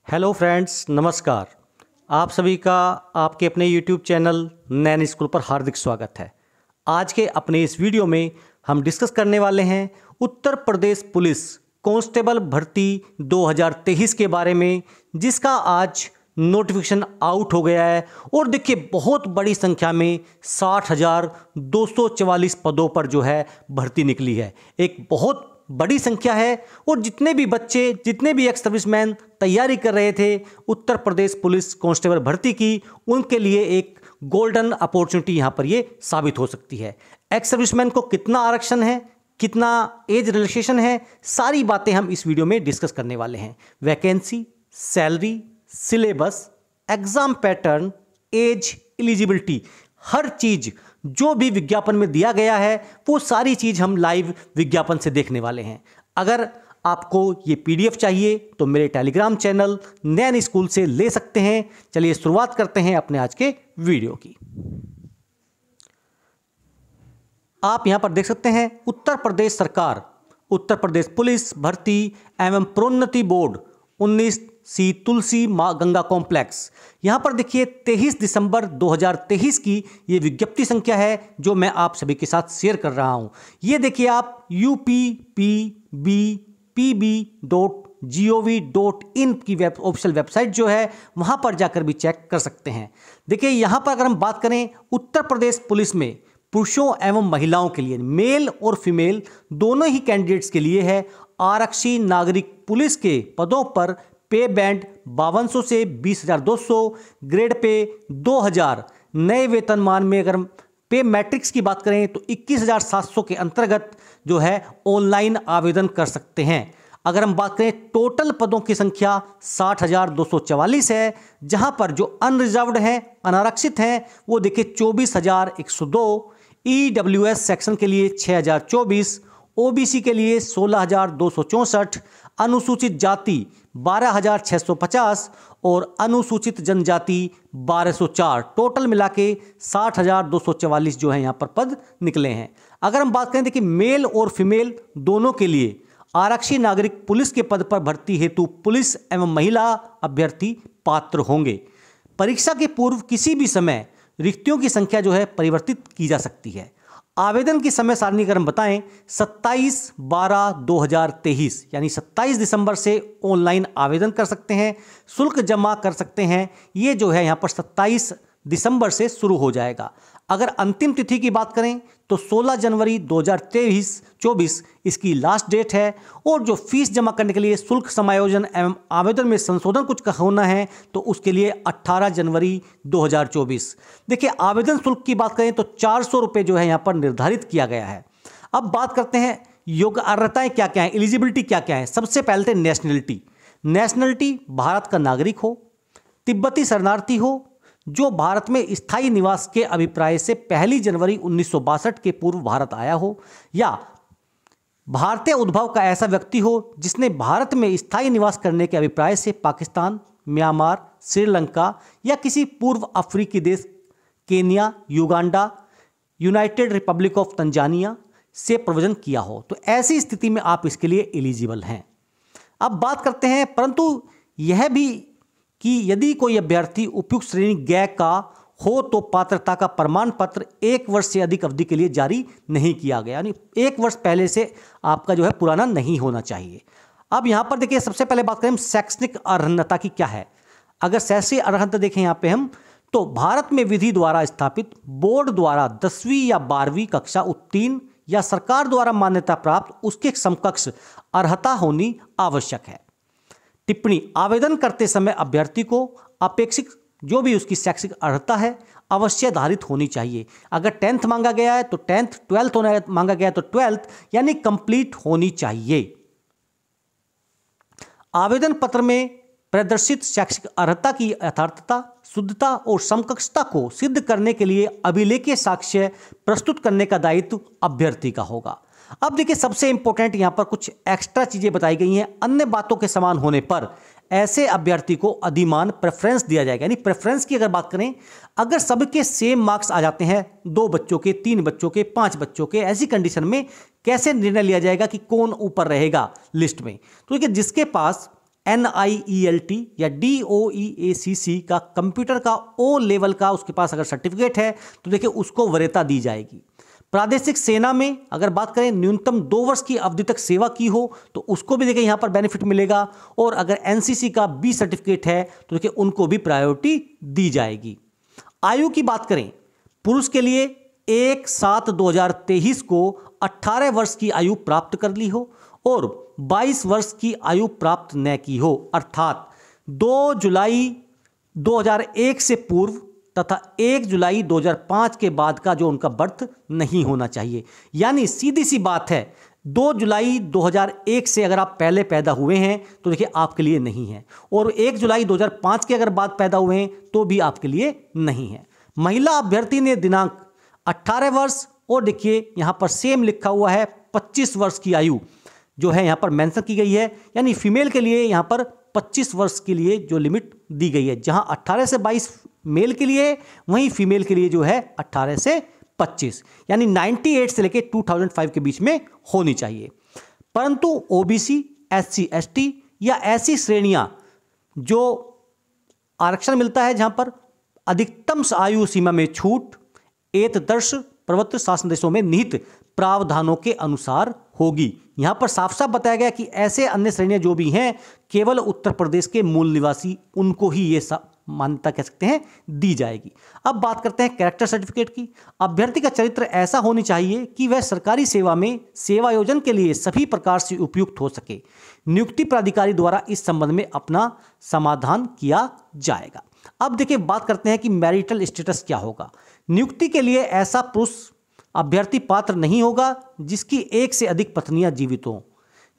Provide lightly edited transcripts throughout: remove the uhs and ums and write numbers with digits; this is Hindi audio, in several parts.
हेलो फ्रेंड्स, नमस्कार। आप सभी का आपके अपने यूट्यूब चैनल नैन स्कूल पर हार्दिक स्वागत है। आज के अपने इस वीडियो में हम डिस्कस करने वाले हैं उत्तर प्रदेश पुलिस कांस्टेबल भर्ती 2023 के बारे में, जिसका आज नोटिफिकेशन आउट हो गया है। और देखिए, बहुत बड़ी संख्या में 60,244 पदों पर जो है भर्ती निकली है। एक बहुत बड़ी संख्या है। और जितने भी बच्चे, जितने भी एक्स सर्विसमैन तैयारी कर रहे थे उत्तर प्रदेश पुलिस कांस्टेबल भर्ती की, उनके लिए एक गोल्डन अपॉर्चुनिटी यहाँ पर ये साबित हो सकती है। एक्स सर्विसमैन को कितना आरक्षण है, कितना एज रिलैक्सेशन है, सारी बातें हम इस वीडियो में डिस्कस करने वाले हैं। Vacancy, salary, syllabus, exam pattern, age, eligibility, हर चीज जो भी विज्ञापन में दिया गया है वो सारी चीज हम लाइव विज्ञापन से देखने वाले हैं। अगर आपको ये पीडीएफ चाहिए तो मेरे टेलीग्राम चैनल नैन स्कूल से ले सकते हैं। चलिए शुरुआत करते हैं अपने आज के वीडियो की। आप यहां पर देख सकते हैं उत्तर प्रदेश सरकार, उत्तर प्रदेश पुलिस भर्ती एवं प्रोन्नति बोर्ड 19 सी तुलसी माँ गंगा कॉम्प्लेक्स। यहाँ पर देखिए 23 दिसंबर 2023 की ये विज्ञप्ति संख्या है जो मैं आप सभी के साथ शेयर कर रहा हूँ। ये देखिए आप uppbpb.gov.in की ऑफिशियल वेबसाइट जो है वहाँ पर जाकर भी चेक कर सकते हैं। देखिए यहाँ पर अगर हम बात करें उत्तर प्रदेश पुलिस में पुरुषों एवं महिलाओं के लिए, मेल और फीमेल दोनों ही कैंडिडेट्स के लिए है आरक्षी नागरिक पुलिस के पदों पर पे बैंड 5200 से 20,200, ग्रेड पे 2000, नए वेतनमान में अगर पे मैट्रिक्स की बात करें तो 21,700 के अंतर्गत जो है ऑनलाइन आवेदन कर सकते हैं। अगर हम बात करें टोटल पदों की संख्या 60,244 है, जहां पर जो अनरिजर्व्ड हैं, अनारक्षित हैं, वो देखिए 24,102, ईडब्ल्यूएस सेक्शन के लिए 6,024, ओबीसी के लिए 16,264, अनुसूचित जाति 12,650 और अनुसूचित जनजाति 1,204, टोटल मिला के 60,244 जो है यहाँ पर पद निकले हैं। अगर हम बात करें देखिए मेल और फीमेल दोनों के लिए आरक्षी नागरिक पुलिस के पद पर भर्ती हेतु पुलिस एवं महिला अभ्यर्थी पात्र होंगे। परीक्षा के पूर्व किसी भी समय रिक्तियों की संख्या जो है परिवर्तित की जा सकती है। आवेदन की समय सारणी अगर हम बताएं 27/12/2023 यानी 27 दिसंबर से ऑनलाइन आवेदन कर सकते हैं, शुल्क जमा कर सकते हैं। ये जो है यहाँ पर 27 दिसंबर से शुरू हो जाएगा। अगर अंतिम तिथि की बात करें तो 16 जनवरी 2024 इसकी लास्ट डेट है। और जो फीस जमा करने के लिए शुल्क समायोजन एवं आवेदन में संशोधन कुछ का होना है तो उसके लिए 18 जनवरी 2024। देखिए आवेदन शुल्क की बात करें तो 400 रुपये जो है यहाँ पर निर्धारित किया गया है। अब बात करते हैं योग्य अर्हताएं क्या क्या है, एलिजिबिलिटी क्या क्या है। सबसे पहले नेशनलिटी, नेशनलिटी भारत का नागरिक हो, तिब्बती शरणार्थी हो, जो भारत में स्थायी निवास के अभिप्राय से 1 जनवरी 1962 के पूर्व भारत आया हो, या भारतीय उद्भव का ऐसा व्यक्ति हो जिसने भारत में स्थायी निवास करने के अभिप्राय से पाकिस्तान, म्यांमार, श्रीलंका या किसी पूर्व अफ्रीकी देश Kenya, Uganda, United Republic of Tanzania से प्रव्रजन किया हो, तो ऐसी स्थिति में आप इसके लिए एलिजिबल हैं। अब बात करते हैं, परंतु यह भी कि यदि कोई अभ्यर्थी उपयुक्त श्रेणी ग का हो तो पात्रता का प्रमाण पत्र 1 वर्ष से अधिक अवधि के लिए जारी नहीं किया गया, यानी 1 वर्ष पहले से आपका जो है पुराना नहीं होना चाहिए। अब यहाँ पर देखिए सबसे पहले बात करें शैक्षणिक अर्हता की क्या है। अगर शैक्षिक अर्हता देखें यहाँ पे हम, तो भारत में विधि द्वारा स्थापित बोर्ड द्वारा 10वीं या 12वीं कक्षा उत्तीर्ण या सरकार द्वारा मान्यता प्राप्त उसके समकक्ष अर्हता होनी आवश्यक है। टिप्पणी, आवेदन करते समय अभ्यर्थी को अपेक्षित जो भी उसकी शैक्षिक अर्हता है अवश्य आधारित होनी चाहिए। अगर 10th मांगा गया है तो 10th, 12th होना मांगा गया है तो 12th, यानी कंप्लीट होनी चाहिए। आवेदन पत्र में प्रदर्शित शैक्षिक अर्हता की यथार्थता, शुद्धता और समकक्षता को सिद्ध करने के लिए अभिलेखीय साक्ष्य प्रस्तुत करने का दायित्व अभ्यर्थी का होगा। अब देखिए सबसे इंपॉर्टेंट यहाँ पर कुछ एक्स्ट्रा चीजें बताई गई हैं। अन्य बातों के समान होने पर ऐसे अभ्यर्थी को अधिमान प्रेफरेंस दिया जाएगा। यानी प्रेफरेंस की अगर बात करें, अगर सबके सेम मार्क्स आ जाते हैं, 2 बच्चों के, 3 बच्चों के, 5 बच्चों के, ऐसी कंडीशन में कैसे निर्णय लिया जाएगा कि कौन ऊपर रहेगा लिस्ट में। तो देखिए जिसके पास NIELT या DOEACC का कंप्यूटर का O लेवल का उसके पास अगर सर्टिफिकेट है तो देखिए उसको वरीयता दी जाएगी। प्रादेशिक सेना में अगर बात करें न्यूनतम 2 वर्ष की अवधि तक सेवा की हो तो उसको भी देखिए यहाँ पर बेनिफिट मिलेगा। और अगर NCC का B सर्टिफिकेट है तो देखिए उनको भी प्रायोरिटी दी जाएगी। आयु की बात करें, पुरुष के लिए 1/7/2023 को 18 वर्ष की आयु प्राप्त कर ली हो और 22 वर्ष की आयु प्राप्त न की हो, अर्थात 2 जुलाई 2001 से पूर्व तथा 1 जुलाई 2005 के बाद का जो उनका बर्थ नहीं होना चाहिए। यानी सीधी सी बात है, 2 जुलाई 2001 से अगर आप पहले पैदा हुए हैं तो देखिए आपके लिए नहीं है, और 1 जुलाई 2005 के अगर बाद पैदा हुए हैं तो भी आपके लिए नहीं है। महिला अभ्यर्थी ने दिनांक 18 वर्ष और देखिए यहाँ पर सेम लिखा हुआ है 25 वर्ष की आयु जो है यहाँ पर मेंशन की गई है। यानी फीमेल के लिए यहाँ पर 25 वर्ष के लिए जो लिमिट दी गई है, जहां 18 से 22 मेल के लिए, वहीं फीमेल के लिए जो है 18 से 25, यानी 98 से लेकर 2005 के बीच में होनी चाहिए। परंतु OBC, SC, ST या ऐसी श्रेणियां जो आरक्षण मिलता है जहां पर अधिकतम आयु सीमा में छूट एतदर्श प्रवर्तित शासन देशों में निहित प्रावधानों के अनुसार होगी। यहां पर साफ साफ बताया गया कि ऐसे अन्य श्रेणियां जो भी हैं केवल उत्तर प्रदेश के मूल निवासी उनको ही ये मान्यता कह सकते हैं दी जाएगी। अब बात करते हैं कैरेक्टर सर्टिफिकेट की। अभ्यर्थी का चरित्र ऐसा होनी चाहिए कि वह सरकारी सेवा में सेवायोजन के लिए सभी प्रकार से उपयुक्त हो सके। नियुक्ति प्राधिकारी द्वारा इस संबंध में अपना समाधान किया जाएगा। अब देखिए बात करते हैं कि मैरिटल स्टेटस क्या होगा। नियुक्ति के लिए ऐसा पुरुष अभ्यर्थी पात्र नहीं होगा जिसकी एक से अधिक पत्नियां जीवित हों,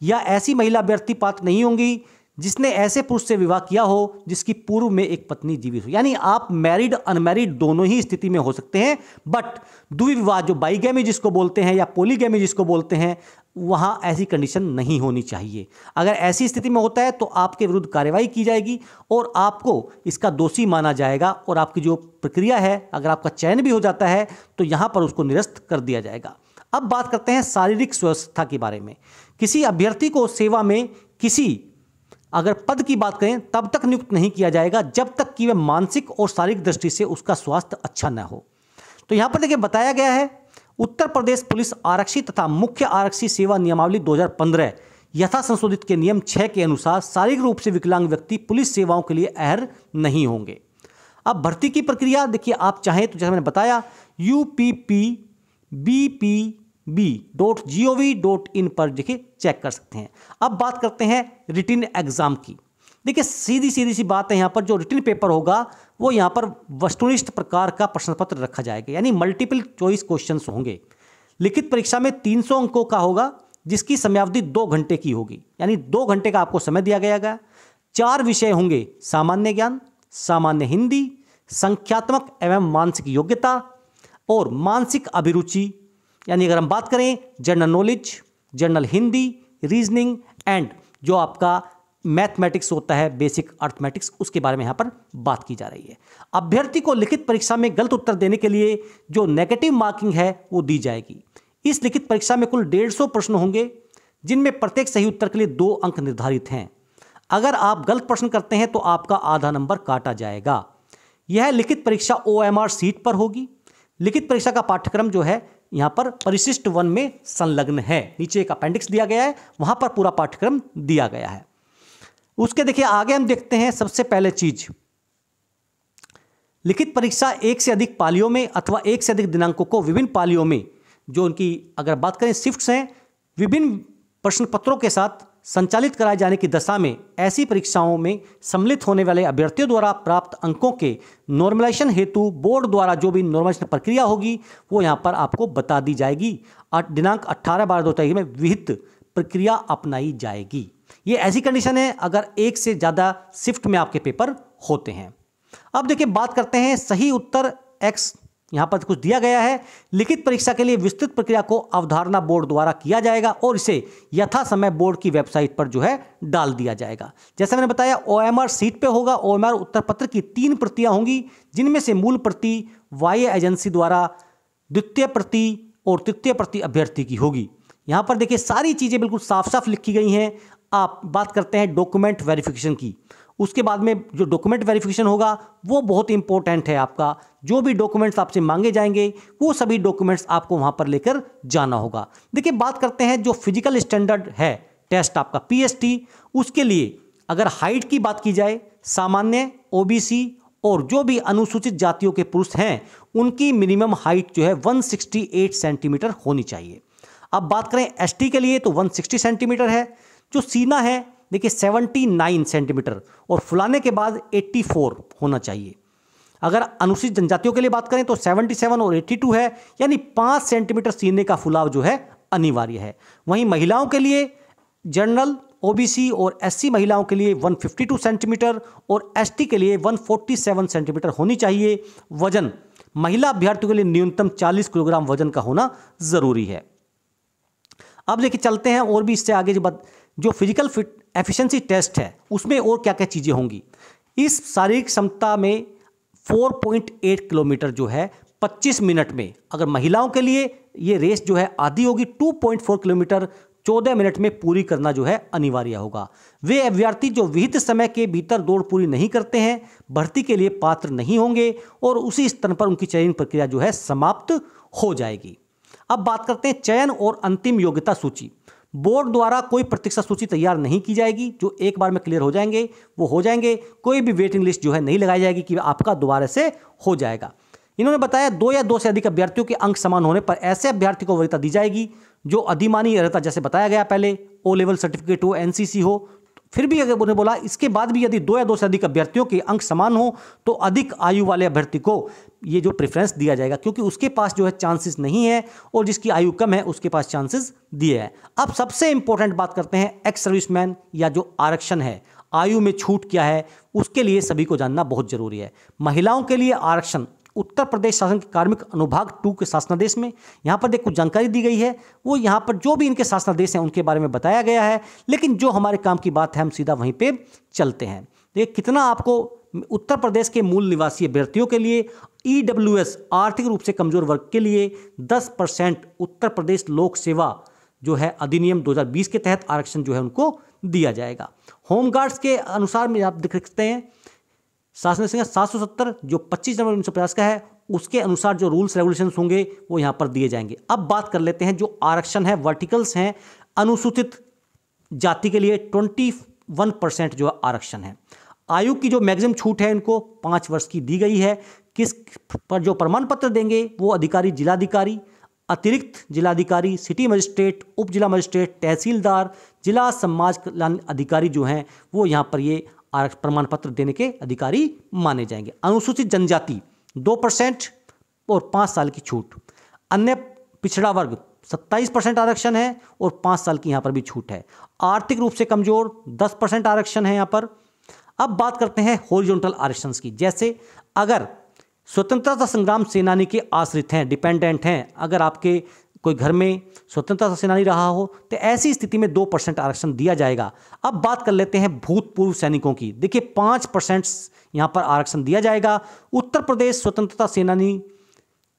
या ऐसी महिला अभ्यर्थी पात्र नहीं होंगी जिसने ऐसे पुरुष से विवाह किया हो जिसकी पूर्व में एक पत्नी जीवित हो। यानी आप मैरिड अनमैरिड दोनों ही स्थिति में हो सकते हैं, बट द्विविवाह जो बाइगैमी जिसको बोलते हैं या पॉलीगैमी जिसको बोलते हैं, वहां ऐसी कंडीशन नहीं होनी चाहिए। अगर ऐसी स्थिति में होता है तो आपके विरुद्ध कार्रवाई की जाएगी और आपको इसका दोषी माना जाएगा, और आपकी जो प्रक्रिया है, अगर आपका चयन भी हो जाता है तो यहां पर उसको निरस्त कर दिया जाएगा। अब बात करते हैं शारीरिक स्वास्थ्य के बारे में। किसी अभ्यर्थी को सेवा में किसी अगर पद की बात करें तब तक नियुक्त नहीं किया जाएगा जब तक कि वह मानसिक और शारीरिक दृष्टि से उसका स्वास्थ्य अच्छा न हो। तो यहां पर देखिए बताया गया है, उत्तर प्रदेश पुलिस आरक्षी तथा मुख्य आरक्षी सेवा नियमावली 2015 यथा संशोधित के नियम 6 के अनुसार शारीरिक रूप से विकलांग व्यक्ति पुलिस सेवाओं के लिए अर्ह नहीं होंगे। अब भर्ती की प्रक्रिया देखिए, आप चाहें तो जैसे मैंने बताया uppbpb.gov.in पर देखिए चेक कर सकते हैं। अब बात करते हैं रिटन एग्जाम की। देखिए सीधी सी बात है, यहाँ पर जो रिटन पेपर होगा वो यहाँ पर वस्तुनिष्ठ प्रकार का प्रश्न पत्र रखा जाएगा, यानी मल्टीपल चॉइस क्वेश्चंस होंगे। लिखित परीक्षा में 300 अंकों का होगा जिसकी समयावधि 2 घंटे की होगी, यानी 2 घंटे का आपको समय दिया गया। 4 विषय होंगे, सामान्य ज्ञान, सामान्य हिंदी, संख्यात्मक एवं मानसिक योग्यता और मानसिक अभिरुचि। यानी अगर हम बात करें general knowledge, general Hindi, reasoning and जो आपका मैथमेटिक्स होता है, बेसिक अर्थमेटिक्स, उसके बारे में यहाँ पर बात की जा रही है। अभ्यर्थी को लिखित परीक्षा में गलत उत्तर देने के लिए जो नेगेटिव मार्किंग है वो दी जाएगी। इस लिखित परीक्षा में कुल 150 प्रश्न होंगे जिनमें प्रत्येक सही उत्तर के लिए 2 अंक निर्धारित हैं। अगर आप गलत प्रश्न करते हैं तो आपका आधा नंबर काटा जाएगा। यह लिखित परीक्षा OMR सीट पर होगी। लिखित परीक्षा का पाठ्यक्रम जो है यहाँ पर परिशिष्ट 1 में संलग्न है। नीचे एक अपेंडिक्स दिया गया है, वहां पर पूरा पाठ्यक्रम दिया गया है। उसके देखिए आगे हम देखते हैं, सबसे पहले चीज, लिखित परीक्षा 1 से अधिक पालियों में अथवा 1 से अधिक दिनांकों को विभिन्न पालियों में, जो उनकी अगर बात करें शिफ्ट्स हैं, विभिन्न प्रश्न पत्रों के साथ संचालित कराए जाने की दशा में ऐसी परीक्षाओं में सम्मिलित होने वाले अभ्यर्थियों द्वारा प्राप्त अंकों के नॉर्मलाइजेशन हेतु बोर्ड द्वारा जो भी नॉर्मलाइजेशन प्रक्रिया होगी वो यहाँ पर आपको बता दी जाएगी। दिनांक 18/12/2023 में विहित प्रक्रिया अपनाई जाएगी। ये ऐसी कंडीशन है अगर 1 से ज़्यादा शिफ्ट में आपके पेपर होते हैं। अब देखिए बात करते हैं सही उत्तर X, यहाँ पर कुछ दिया गया है। लिखित परीक्षा के लिए विस्तृत प्रक्रिया को अवधारणा बोर्ड द्वारा किया जाएगा और इसे यथा समय बोर्ड की वेबसाइट पर जो है डाल दिया जाएगा। जैसा मैंने बताया OMR सीट पे होगा। OMR उत्तर पत्र की 3 प्रतियां होंगी जिनमें से मूल प्रति वाह्य एजेंसी द्वारा, द्वितीय प्रति और तृतीय प्रति अभ्यर्थी की होगी। यहाँ पर देखिए सारी चीज़ें बिल्कुल साफ साफ लिखी गई हैं। आप बात करते हैं डॉक्यूमेंट वेरिफिकेशन की। उसके बाद में जो डॉक्यूमेंट वेरिफिकेशन होगा वो बहुत इंपॉर्टेंट है। आपका जो भी डॉक्यूमेंट्स आपसे मांगे जाएंगे वो सभी डॉक्यूमेंट्स आपको वहाँ पर लेकर जाना होगा। देखिए, बात करते हैं जो फिजिकल स्टैंडर्ड है टेस्ट आपका PST, उसके लिए अगर हाइट की बात की जाए, सामान्य, OBC और जो भी अनुसूचित जातियों के पुरुष हैं उनकी मिनिमम हाइट जो है 168 सेंटीमीटर होनी चाहिए। अब बात करें ST के लिए तो 160 सेंटीमीटर है। जो सीना है देखिए 79 सेंटीमीटर और फुलाने के बाद 84 होना चाहिए। अगर अनुसूचित जनजातियों के लिए बात करें तो 77 और 82 है, यानी 5 सेंटीमीटर सीने का फुलाव जो है अनिवार्य है। वहीं महिलाओं के लिए जनरल, OBC और SC महिलाओं के लिए 152 सेंटीमीटर और ST के लिए 147 सेंटीमीटर होनी चाहिए। वजन महिला अभ्यर्थियों के लिए न्यूनतम 40 किलोग्राम वजन का होना जरूरी है। अब देखिए चलते हैं और भी इससे आगे जो फिजिकल फिट एफिशिएंसी टेस्ट है उसमें और क्या क्या चीज़ें होंगी। इस शारीरिक क्षमता में 4.8 किलोमीटर जो है 25 मिनट में, अगर महिलाओं के लिए ये रेस जो है आधी होगी 2.4 किलोमीटर 14 मिनट में पूरी करना जो है अनिवार्य होगा। वे अभ्यर्थी जो विहित समय के भीतर दौड़ पूरी नहीं करते हैं भर्ती के लिए पात्र नहीं होंगे और उसी स्तर पर उनकी चयन प्रक्रिया जो है समाप्त हो जाएगी। अब बात करते हैं चयन और अंतिम योग्यता सूची। बोर्ड द्वारा कोई प्रतीक्षा सूची तैयार नहीं की जाएगी। जो एक बार में क्लियर हो जाएंगे वो हो जाएंगे। कोई भी वेटिंग लिस्ट जो है नहीं लगाई जाएगी कि आपका दोबारा से हो जाएगा। इन्होंने बताया 2 या 2 से अधिक अभ्यर्थियों के अंक समान होने पर ऐसे अभ्यर्थी को वरीयता दी जाएगी जो अधिमानी अर्हता, जैसे बताया गया पहले, O लेवल सर्टिफिकेट हो, NCC हो। फिर भी अगर उन्होंने बोला इसके बाद भी यदि 2 या 2 से अधिक अभ्यर्थियों के अंक समान हो तो अधिक आयु वाले अभ्यर्थी को ये जो प्रेफरेंस दिया जाएगा, क्योंकि उसके पास जो है चांसेस नहीं है और जिसकी आयु कम है उसके पास चांसेस दिए हैं। अब सबसे इंपॉर्टेंट बात करते हैं एक्स सर्विसमैन या जो आरक्षण है, आयु में छूट क्या है उसके लिए सभी को जानना बहुत जरूरी है। महिलाओं के लिए आरक्षण उत्तर प्रदेश शासन के कार्मिक अनुभाग 2 के शासनादेश में यहाँ पर कुछ जानकारी दी गई है। वो यहाँ पर जो भी इनके शासनादेश हैं उनके बारे में बताया गया है, लेकिन जो हमारे काम की बात है हम सीधा वहीं पे चलते हैं। देखिए कितना आपको उत्तर प्रदेश के मूल निवासी अभ्यर्थियों के लिए EWS आर्थिक रूप से कमजोर वर्ग के लिए 10% उत्तर प्रदेश लोक सेवा जो है अधिनियम 2020 के तहत आरक्षण जो है उनको दिया जाएगा। होमगार्ड्स के अनुसार में आप देख सकते हैं शासन संहिता 770 जो 25 जनवरी 1950 का है उसके अनुसार जो रूल्स रेगुलेशंस होंगे वो यहाँ पर दिए जाएंगे। अब बात कर लेते हैं जो आरक्षण है, वर्टिकल्स हैं, अनुसूचित जाति के लिए 21% जो आरक्षण है। आयु की जो मैक्सिमम छूट है इनको 5 वर्ष की दी गई है। किस पर जो प्रमाण पत्र देंगे वो अधिकारी, जिलाधिकारी, अतिरिक्त जिलाधिकारी, सिटी मजिस्ट्रेट, उप जिला मजिस्ट्रेट, तहसीलदार, जिला समाज कल्याण अधिकारी जो हैं वो यहाँ पर ये प्रमाण पत्र देने के अधिकारी माने जाएंगे। अनुसूचित जनजाति 2% और 5 साल की छूट। अन्य पिछड़ा वर्ग 27% आरक्षण है और 5 साल की यहाँ पर भी छूट है। आर्थिक रूप से कमजोर 10% आरक्षण है यहाँ पर। अब बात करते हैं हॉरिजॉन्टल आरक्षण की। जैसे अगर स्वतंत्रता संग्राम सेनानी के आश्रित हैं, डिपेंडेंट हैं, अगर आपके कोई घर में स्वतंत्रता सेनानी रहा हो तो ऐसी स्थिति में 2% आरक्षण दिया जाएगा। अब बात कर लेते हैं भूतपूर्व सैनिकों की। देखिए 5% यहाँ पर आरक्षण दिया जाएगा। उत्तर प्रदेश स्वतंत्रता सेनानी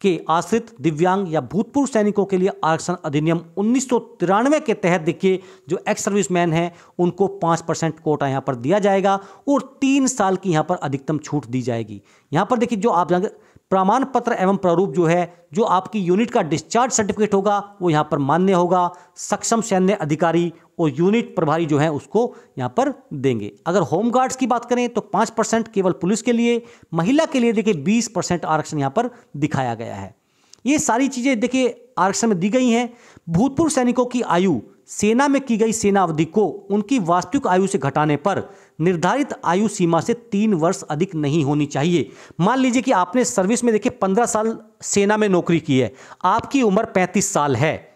के आश्रित दिव्यांग या भूतपूर्व सैनिकों के लिए आरक्षण अधिनियम 1993 के तहत देखिए जो एक्स सर्विसमैन हैं उनको 5% कोटा यहाँ पर दिया जाएगा और 3 साल की यहाँ पर अधिकतम छूट दी जाएगी। यहाँ पर देखिए जो आप प्रमाण पत्र एवं प्रारूप जो है, जो आपकी यूनिट का डिस्चार्ज सर्टिफिकेट होगा वो यहाँ पर मान्य होगा। सक्षम सैन्य अधिकारी और यूनिट प्रभारी जो है उसको यहाँ पर देंगे। अगर होमगार्ड्स की बात करें तो 5% केवल पुलिस के लिए। महिला के लिए देखिए 20% आरक्षण यहाँ पर दिखाया गया है। ये सारी चीज़ें देखिए आरक्षण में दी गई हैं। भूतपूर्व सैनिकों की आयु सेना में की गई सेना अवधि को उनकी वास्तविक आयु से घटाने पर निर्धारित आयु सीमा से 3 वर्ष अधिक नहीं होनी चाहिए। मान लीजिए कि आपने सर्विस में देखिए 15 साल सेना में नौकरी की है, आपकी उम्र 35 साल है,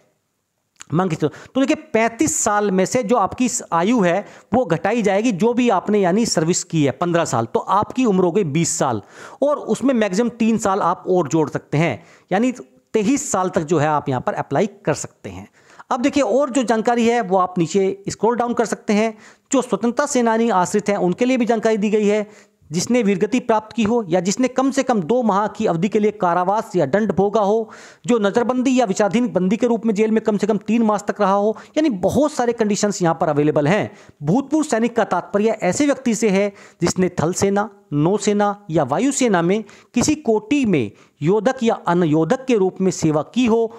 मान के तो देखिए 35 साल में से जो आपकी आयु है वो घटाई जाएगी, जो भी आपने यानी सर्विस की है 15 साल, तो आपकी उम्र हो गई 20 साल और उसमें मैक्सिमम 3 साल आप और जोड़ सकते हैं, यानी 23 साल तक जो है आप यहाँ पर अप्लाई कर सकते हैं। अब देखिए और जो जानकारी है वो आप नीचे स्क्रॉल डाउन कर सकते हैं। जो स्वतंत्रता सेनानी आश्रित हैं उनके लिए भी जानकारी दी गई है। जिसने वीरगति प्राप्त की हो या जिसने कम से कम 2 माह की अवधि के लिए कारावास या दंड भोगा हो, जो नजरबंदी या विचाराधीन बंदी के रूप में जेल में कम से कम 3 मास तक रहा हो, यानी बहुत सारे कंडीशंस यहां पर अवेलेबल हैं। भूतपूर्व सैनिक का तात्पर्य ऐसे व्यक्ति से है जिसने थल सेना, नौसेना या वायुसेना में किसी कोटि में योधक या अनुयोधक के रूप में सेवा की हो,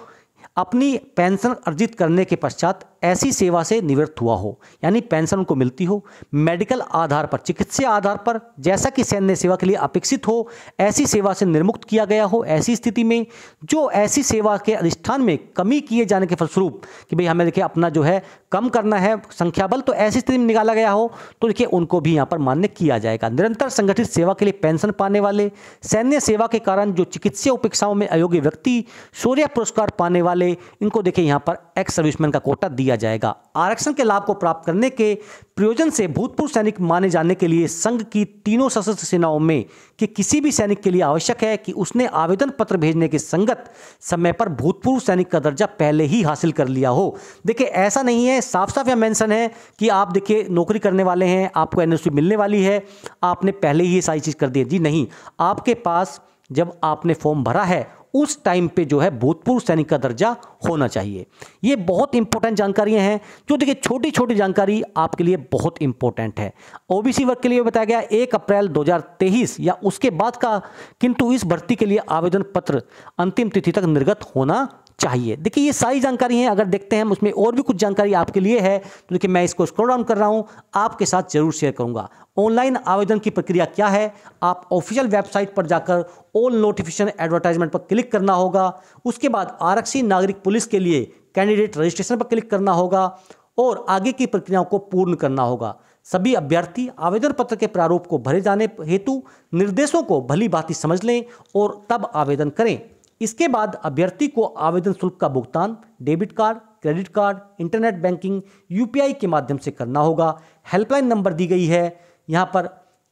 अपनी पेंशन अर्जित करने के पश्चात ऐसी सेवा से निवृत्त हुआ हो, यानी पेंशन उनको मिलती हो, मेडिकल आधार पर, चिकित्सीय आधार पर, जैसा कि सैन्य सेवा के लिए अपेक्षित हो, ऐसी सेवा से निर्मुक्त किया गया हो। ऐसी स्थिति में जो ऐसी सेवा के अधिष्ठान में कमी किए जाने के फलस्वरूप कि भाई हमें देखिए अपना जो है कम करना है संख्या बल, तो ऐसी स्थिति में निकाला गया हो तो देखिए उनको भी यहाँ पर मान्य किया जाएगा। निरंतर संगठित सेवा के लिए पेंशन पाने वाले, सैन्य सेवा के कारण जो चिकित्सीय उपेक्षाओं में अयोग्य व्यक्ति, शौर्य पुरस्कार पाने वाले, इनको देखिए यहाँ पर एक्स सर्विसमैन का कोटा दिया जाएगा। आरक्षण के लाभ को प्राप्त करने के प्रयोजन से भूतपूर्व सैनिक माने जाने के लिए संघ की तीनों सशस्त्र सेनाओं में कि किसी भी सैनिक के लिए आवश्यक है कि उसने आवेदन पत्र भेजने के संगत समय पर भूतपूर्व सैनिक का दर्जा पहले ही हासिल कर लिया हो। देखिए ऐसा नहीं है, साफ साफ यह मेंशन है कि आप देखिए नौकरी करने वाले हैं, आपको एनओसी मिलने वाली है, आपने पहले ही ये सारी चीज़ कर दी है। जी नहीं, आपके पास जब आपने फॉर्म भरा है उस टाइम पे जो है भूतपूर्व सैनिक का दर्जा होना चाहिए। ये बहुत इंपॉर्टेंट जानकारियां हैं जो देखिए छोटी छोटी जानकारी आपके लिए बहुत इंपॉर्टेंट है। ओबीसी वर्ग के लिए बताया गया 1 अप्रैल 2023 या उसके बाद का, किंतु इस भर्ती के लिए आवेदन पत्र अंतिम तिथि तक निर्गत होना चाहिए। देखिए ये सारी जानकारी हैं। अगर देखते हैं उसमें और भी कुछ जानकारी आपके लिए है तो देखिए मैं इसको स्क्रॉल डाउन कर रहा हूं, आपके साथ जरूर शेयर करूंगा। ऑनलाइन आवेदन की प्रक्रिया क्या है, आप ऑफिशियल वेबसाइट पर जाकर ऑल नोटिफिकेशन एडवर्टाइजमेंट पर क्लिक करना होगा। उसके बाद आरक्षी नागरिक पुलिस के लिए कैंडिडेट रजिस्ट्रेशन पर क्लिक करना होगा और आगे की प्रक्रियाओं को पूर्ण करना होगा। सभी अभ्यर्थी आवेदन पत्र के प्रारूप को भरे जाने हेतु निर्देशों को भली भांति समझ लें और तब आवेदन करें। इसके बाद अभ्यर्थी को आवेदन शुल्क का भुगतान debit card, credit card, internet banking, UPI के माध्यम से करना होगा। हेल्पलाइन नंबर दी गई है, यहाँ पर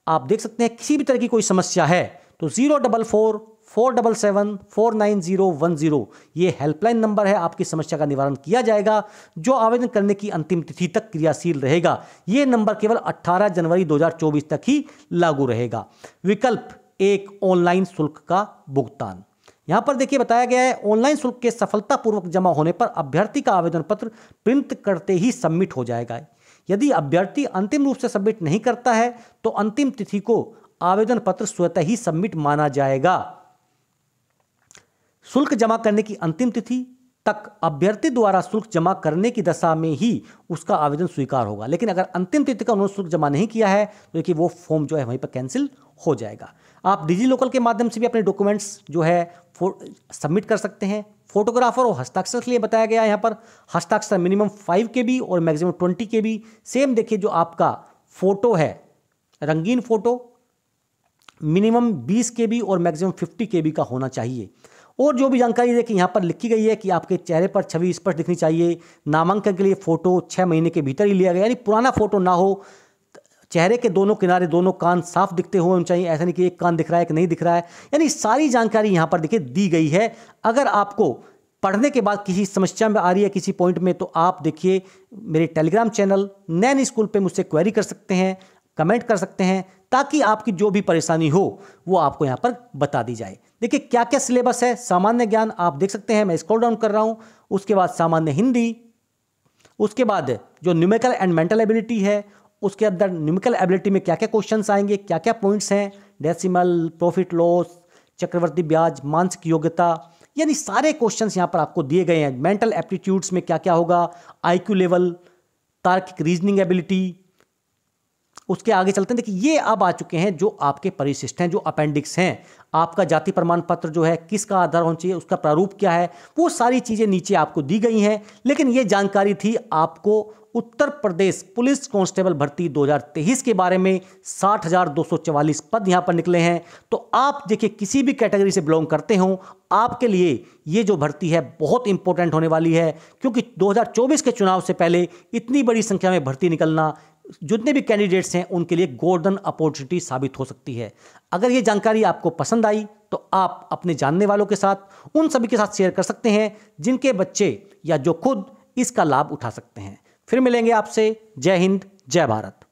आप देख सकते हैं। किसी भी तरह की कोई समस्या है तो 04447749010 ये हेल्पलाइन नंबर है, आपकी समस्या का निवारण किया जाएगा जो आवेदन करने की अंतिम तिथि तक क्रियाशील रहेगा। ये नंबर केवल 18 जनवरी 2024 तक ही लागू रहेगा। विकल्प 1 ऑनलाइन शुल्क का भुगतान। यहां पर देखिए बताया गया है ऑनलाइन शुल्क के सफलतापूर्वक जमा होने पर अभ्यर्थी का आवेदन पत्र प्रिंट करते ही सबमिट हो जाएगा। यदि अभ्यर्थी अंतिम रूप से सबमिट नहीं करता है तो अंतिम तिथि को आवेदन पत्र स्वतः ही सबमिट माना जाएगा। शुल्क जमा करने की अंतिम तिथि तक अभ्यर्थी द्वारा शुल्क जमा करने की दशा में ही उसका आवेदन स्वीकार होगा, लेकिन अगर अंतिम तिथि का उन्होंने शुल्क जमा नहीं किया है तो देखिए वो फॉर्म जो है वहीं पर कैंसिल हो जाएगा। आप डिजी लोकल के माध्यम से भी अपने डॉक्यूमेंट्स जो है सबमिट कर सकते हैं। फोटोग्राफर और हस्ताक्षर के लिए बताया गया है यहाँ पर हस्ताक्षर मिनिमम 5 KB और मैक्सिमम 20 KB। सेम देखिए जो आपका फोटो है रंगीन फोटो मिनिमम 20 KB और मैक्सिमम 50 KB का होना चाहिए। और जो भी जानकारी देखिए यहाँ पर लिखी गई है कि आपके चेहरे पर छवि स्पष्ट दिखनी चाहिए। नामांकन के लिए फोटो 6 महीने के भीतर ही लिया गया, यानी पुराना फोटो ना हो। चेहरे के दोनों किनारे दोनों कान साफ दिखते होने चाहिए, ऐसा नहीं कि एक कान दिख रहा है कि नहीं दिख रहा है। यानी सारी जानकारी यहाँ पर देखिए दी गई है। अगर आपको पढ़ने के बाद किसी समस्या में आ रही है किसी पॉइंट में तो आप देखिए मेरे टेलीग्राम चैनल नैन स्कूल पे मुझसे क्वेरी कर सकते हैं, कमेंट कर सकते हैं, ताकि आपकी जो भी परेशानी हो वो आपको यहाँ पर बता दी जाए। देखिए क्या क्या सिलेबस है। सामान्य ज्ञान आप देख सकते हैं, मैं स्क्रॉल डाउन कर रहा हूँ। उसके बाद सामान्य हिंदी, उसके बाद जो न्यूमेरिकल एंड मेंटल एबिलिटी है, उसके अंदर न्यूमेरिकल एबिलिटी में क्या क्या क्वेश्चंस आएंगे, क्या क्या पॉइंट्स हैं, डेसिमल, प्रॉफिट लॉस, चक्रवर्ती ब्याज, मानसिक योग्यता, यानी सारे क्वेश्चंस यहाँ पर आपको दिए गए हैं। मेंटल एप्टीट्यूड्स में क्या क्या होगा, आईक्यू लेवल, तार्किक रीजनिंग एबिलिटी। उसके आगे चलते हैं। देखिए ये अब आ चुके हैं जो आपके परिशिष्ट हैं, जो अपेंडिक्स हैं। आपका जाति प्रमाण पत्र जो है किसका आधार होना चाहिए, उसका प्रारूप क्या है, वो सारी चीज़ें नीचे आपको दी गई हैं। लेकिन ये जानकारी थी आपको उत्तर प्रदेश पुलिस कांस्टेबल भर्ती 2023 के बारे में। 60,244 पद यहाँ पर निकले हैं। तो आप देखिए किसी भी कैटेगरी से बिलोंग करते हो, आपके लिए ये जो भर्ती है बहुत इंपॉर्टेंट होने वाली है, क्योंकि 2024 के चुनाव से पहले इतनी बड़ी संख्या में भर्ती निकलना जितने भी कैंडिडेट्स हैं उनके लिए गोल्डन अपॉर्चुनिटी साबित हो सकती है। अगर ये जानकारी आपको पसंद आई तो आप अपने जानने वालों के साथ, उन सभी के साथ शेयर कर सकते हैं जिनके बच्चे या जो खुद इसका लाभ उठा सकते हैं। फिर मिलेंगे आपसे। जय हिंद, जय भारत।